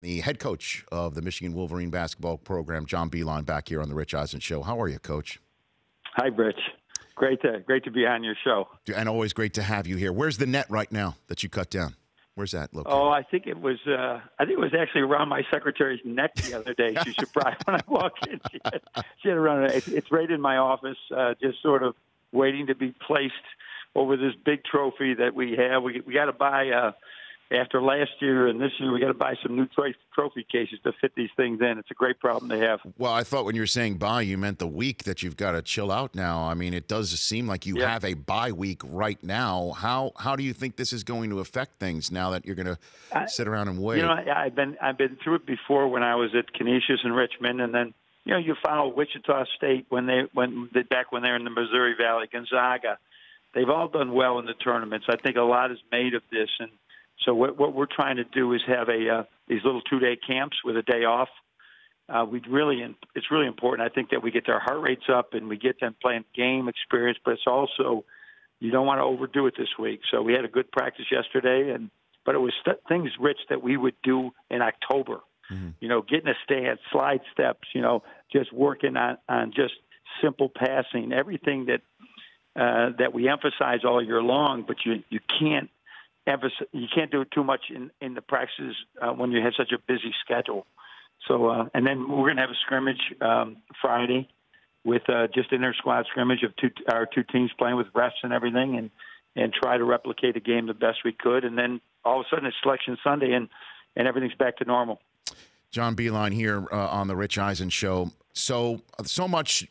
The head coach of the Michigan Wolverine basketball program, John Beilein, back here on the Rich Eisen Show. How are you, Coach? Hi, Rich. Great to be on your show. And always great to have you here. Where's the net right now that you cut down? Where's that located? Oh, I think it was actually around my secretary's neck the other day. She surprised when I walked in. She had around it. It's right in my office, just sort of waiting to be placed over this big trophy that we have. We got to buy. After last year and this year, we got to buy some new trophy cases to fit these things in. It's a great problem to have. Well, I thought when you were saying bye, you meant the week that you've got to chill out now. I mean, it does seem like you have a bye week right now. How do you think this is going to affect things now that you're going to sit around and wait? You know, I've been through it before when I was at Canisius and Richmond, and then you follow Wichita State when they're in the Missouri Valley, Gonzaga. They've all done well in the tournaments. I think a lot is made of this, and so what we're trying to do is have these little 2-day camps with a day off. It's really important, I think, that we get their heart rates up and we get them playing game experience. But it's also, you don't want to overdo it this week. So we had a good practice yesterday, but it was things, Rich, that we would do in October. Mm-hmm. Getting a stance, slide steps. Just working on just simple passing, everything that we emphasize all year long. But you can't do it too much in the practices when you have such a busy schedule. So, and then we're going to have a scrimmage Friday with just inter-squad scrimmage of our two teams playing with refs and everything, and try to replicate a game the best we could. And then all of a sudden it's Selection Sunday, and everything's back to normal. John Beilein here on the Rich Eisen Show. So much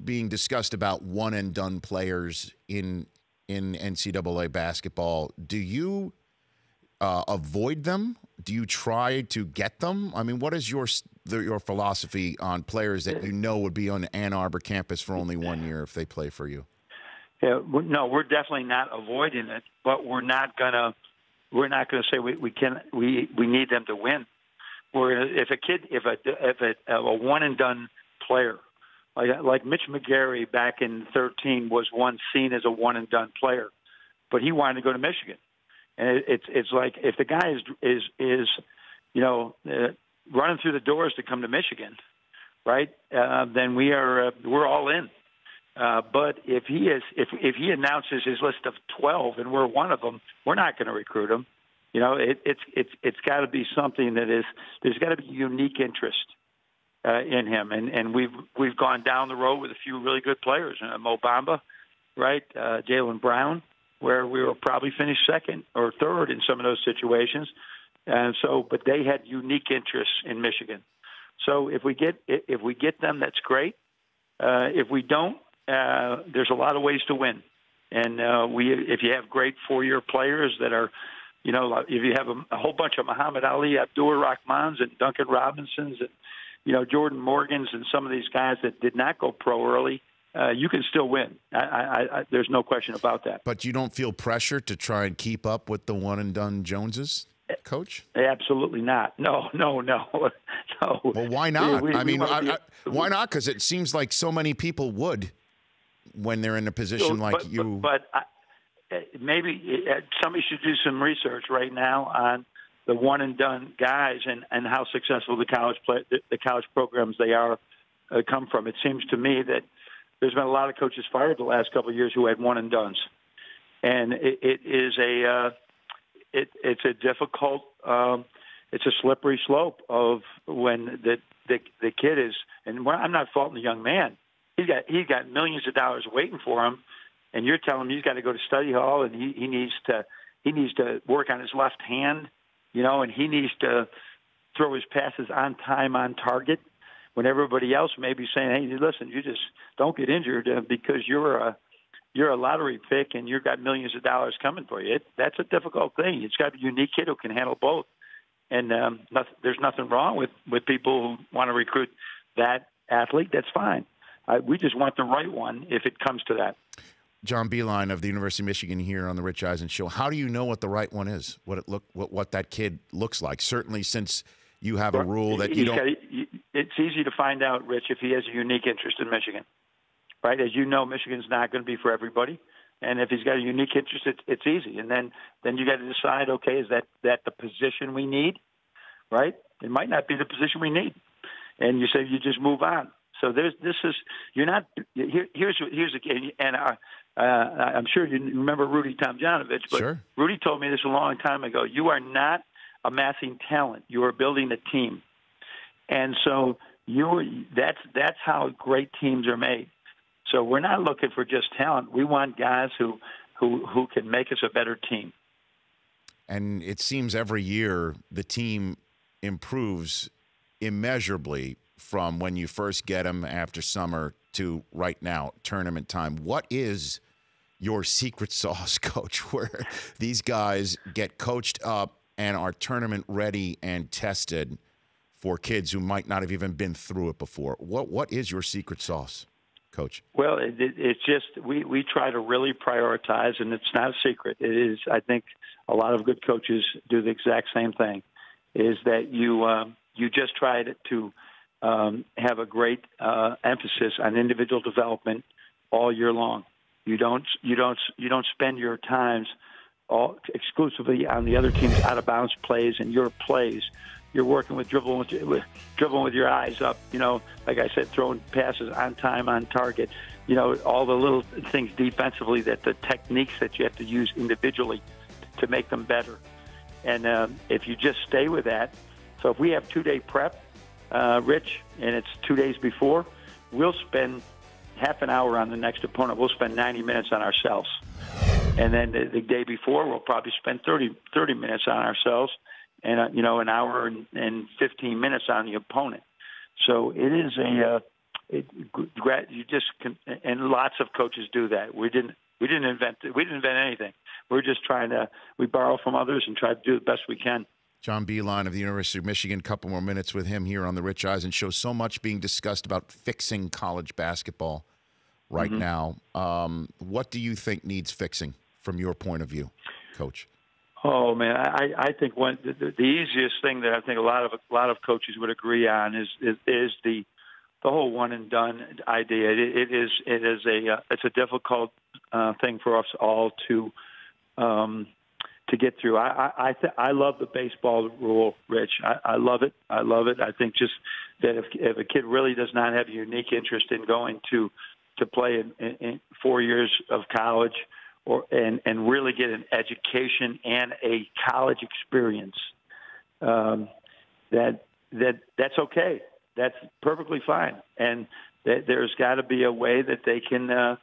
being discussed about one-and-done players in NCAA basketball. Do you avoid them? Do you try to get them? I mean, what is your philosophy on players that would be on Ann Arbor campus for only 1 year if they play for you? Yeah, no, we're definitely not avoiding it, but we're not gonna say we need them to win. If a one and done player like Mitch McGarry back in 2013 was once seen as a one-and-done player, but he wanted to go to Michigan. And it's like if the guy is running through the doors to come to Michigan, right? Then we're all in. But if he announces his list of 12 and we're one of them, we're not going to recruit him. It's got to be something there's got to be unique interest in him, and we've gone down the road with a few really good players, Mo Bamba, right, Jaylen Brown, where we will probably finish second or third in some of those situations, and so but they had unique interests in Michigan. So if we get them, that's great. If we don't, there's a lot of ways to win, and if you have great 4-year players that are. If you have a whole bunch of Muhammad Ali, Abdur-Rahmans, and Duncan Robinsons, and Jordan Morgans, and some of these guys that did not go pro early, you can still win. There's no question about that. But you don't feel pressure to try and keep up with the one-and-done Joneses, Coach? Absolutely not. No. Well, why not? Why not? Because it seems like so many people would when they're in a position you. But maybe somebody should do some research right now on the one-and-done guys and how successful the college programs they are come from. It seems to me that there's been a lot of coaches fired the last couple of years who had one-and-dones, and it's a difficult, it's a slippery slope of when the kid is. And I'm not faulting the young man. He's got millions of dollars waiting for him. And you're telling him he's got to go to study hall, and he needs to work on his left hand, and he needs to throw his passes on time, on target, when everybody else may be saying, "Hey, listen, you just don't get injured because you're a lottery pick and you've got millions of dollars coming for you." That's a difficult thing. It's got to be a unique kid who can handle both, and there's nothing wrong with people who want to recruit that athlete. That's fine. We just want the right one if it comes to that. John Beilein of the University of Michigan here on the Rich Eisen Show. How do you know what the right one is? What that kid looks like? Certainly, since you have a rule that you don't. It's easy to find out, Rich, if he has a unique interest in Michigan, right? As you know, Michigan's not going to be for everybody, and if he's got a unique interest, it's easy. And then you got to decide, okay, is that the position we need, right? It might not be the position we need. And you say you just move on. So you're not, here's the, and I'm sure you remember Rudy Tomjanovich, but Sure. Rudy told me this a long time ago. You are not amassing talent. You are building a team. And so that's how great teams are made. So we're not looking for just talent. We want guys who can make us a better team. And it seems every year the team improves immeasurably from when you first get them after summer to right now, tournament time. What is your secret sauce, Coach, where these guys get coached up and are tournament ready and tested for kids who might not have even been through it before? What is your secret sauce, Coach? Well, it's just we try to really prioritize, and it's not a secret. It is, I think, a lot of good coaches do the exact same thing, is that you just try to have a great emphasis on individual development all year long. You don't spend your times all exclusively on the other team's out of bounds plays and your plays. You're working with dribbling with your eyes up. Like I said, throwing passes on time, on target. All the little things defensively, that the techniques that you have to use individually to make them better. And if you just stay with that, so if we have 2-day prep, Rich, and it's 2 days before, we'll spend half an hour on the next opponent. We'll spend 90 minutes on ourselves. And then the day before, we'll probably spend 30 minutes on ourselves and, an hour and 15 minutes on the opponent. So it is you just can, and lots of coaches do that. We didn't invent anything. We're just we borrow from others and try to do the best we can. John Beilein of the University of Michigan. A couple more minutes with him here on the Rich Eisen Show. So much being discussed about fixing college basketball right now. What do you think needs fixing from your point of view, Coach? Oh man, I think the easiest thing that I think a lot of coaches would agree on is the whole one and done idea. It's a difficult thing for us all to get through. I love the baseball rule, Rich. I love it. I think just that if a kid really does not have a unique interest in going to play in 4 years of college and really get an education and a college experience, that's okay. That's perfectly fine. And there's got to be a way that they can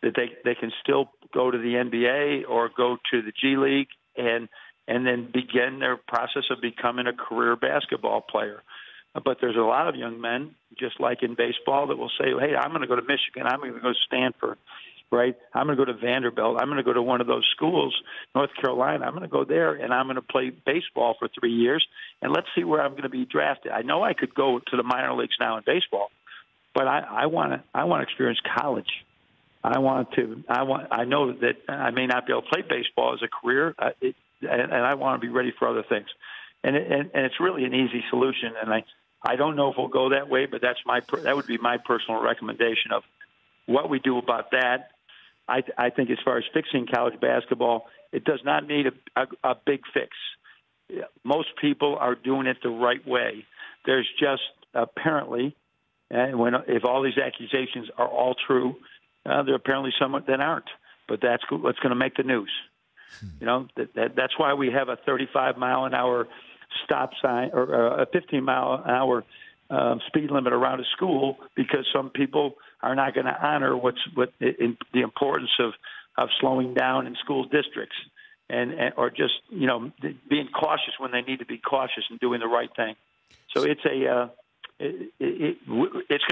they can still go to the NBA or go to the G League and then begin their process of becoming a career basketball player. But there's a lot of young men, just like in baseball, that will say, hey, I'm going to go to Michigan. I'm going to go to Stanford, right? I'm going to go to Vanderbilt. I'm going to go to one of those schools, North Carolina. I'm going to go there, and I'm going to play baseball for 3 years, and let's see where I'm going to be drafted. I know I could go to the minor leagues now in baseball, but I want to experience college. I know that I may not be able to play baseball as a career, and I want to be ready for other things. And it's really an easy solution, and I don't know if we'll go that way, but that would be my personal recommendation of what we do about that. I think as far as fixing college basketball, it does not need a big fix. Most people are doing it the right way. There's just apparently, if all these accusations are all true, there are apparently some that aren't. But that's what's going to make the news. That's why we have a 35-mile-an-hour stop sign or a 15-mile-an-hour speed limit around a school, because some people are not going to honor the importance of slowing down in school districts or just being cautious when they need to be cautious and doing the right thing. So it's going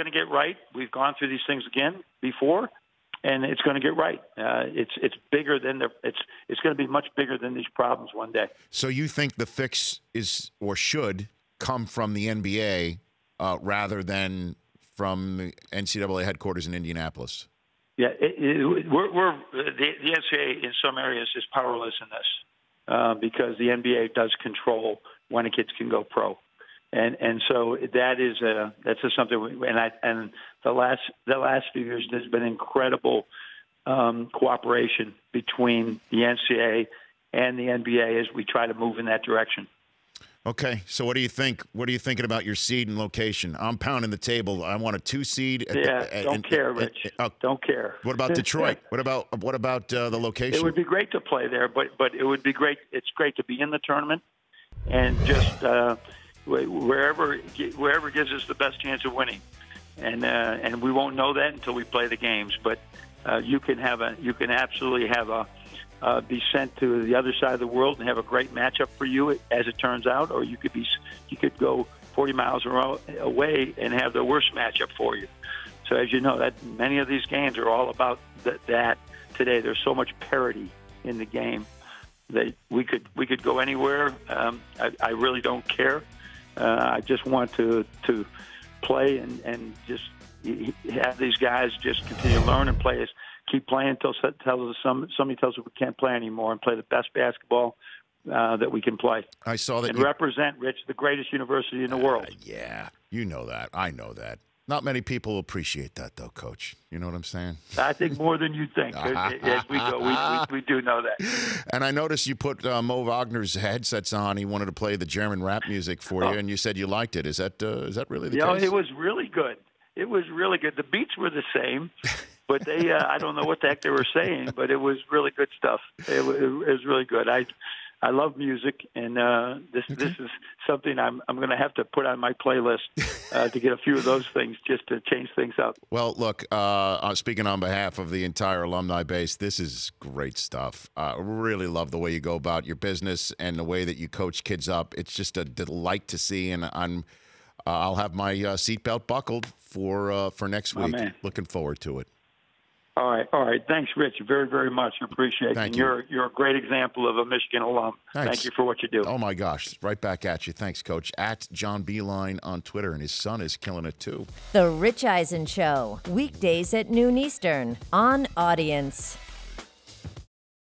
to get right. We've gone through these things again before, and it's going to get right. It's bigger than it's going to be much bigger than these problems one day. So you think the fix is or should come from the NBA rather than from the NCAA headquarters in Indianapolis? Yeah, we're the NCAA in some areas is powerless in this because the NBA does control when a kid can go pro, and so that's just something. And the last few years there's been incredible cooperation between the NCAA and the NBA as we try to move in that direction. Okay, so what do you think? What are you thinking about your seed and location? I'm pounding the table. I want a 2 seed. Don't care, Rich. Don't care. What about Detroit? What about the location? It would be great to play there, but it would be great. It's great to be in the tournament and just wherever gives us the best chance of winning, and we won't know that until we play the games. But you can absolutely have be sent to the other side of the world and have a great matchup for you, as it turns out, or you could go 40 miles away and have the worst matchup for you. So as you know, that many of these games are all about that today. There's so much parity in the game that we could go anywhere. I really don't care. I just want to play and just have these guys just continue to learn and play. Keep playing until somebody tells us we can't play anymore, and play the best basketball that we can play. I saw that. And represent, Rich, the greatest university in the world. Yeah, you know that. I know that. Not many people appreciate that, though, Coach. You know what I'm saying? I think more than you think. As we go, we do know that. And I noticed you put Mo Wagner's headsets on. He wanted to play the German rap music for you, and you said you liked it. Is that really the case? It was really good. It was really good. The beats were the same, but they I don't know what the heck they were saying, but it was really good stuff. It was really good. I love music, and this is something I'm going to have to put on my playlist to get a few of those things just to change things up. Well, look, speaking on behalf of the entire alumni base, this is great stuff. I really love the way you go about your business and the way that you coach kids up. It's just a delight to see, and I'll have my seatbelt buckled for next week. Man. Looking forward to it. All right. Thanks, Rich, very, very much. Appreciate it. Thank you. you. You're a great example of a Michigan alum. Thanks. Thank you for what you do. Oh, my gosh. Right back at you. Thanks, Coach. At John Beilein on Twitter, and his son is killing it, too. The Rich Eisen Show, weekdays at noon Eastern on Audience.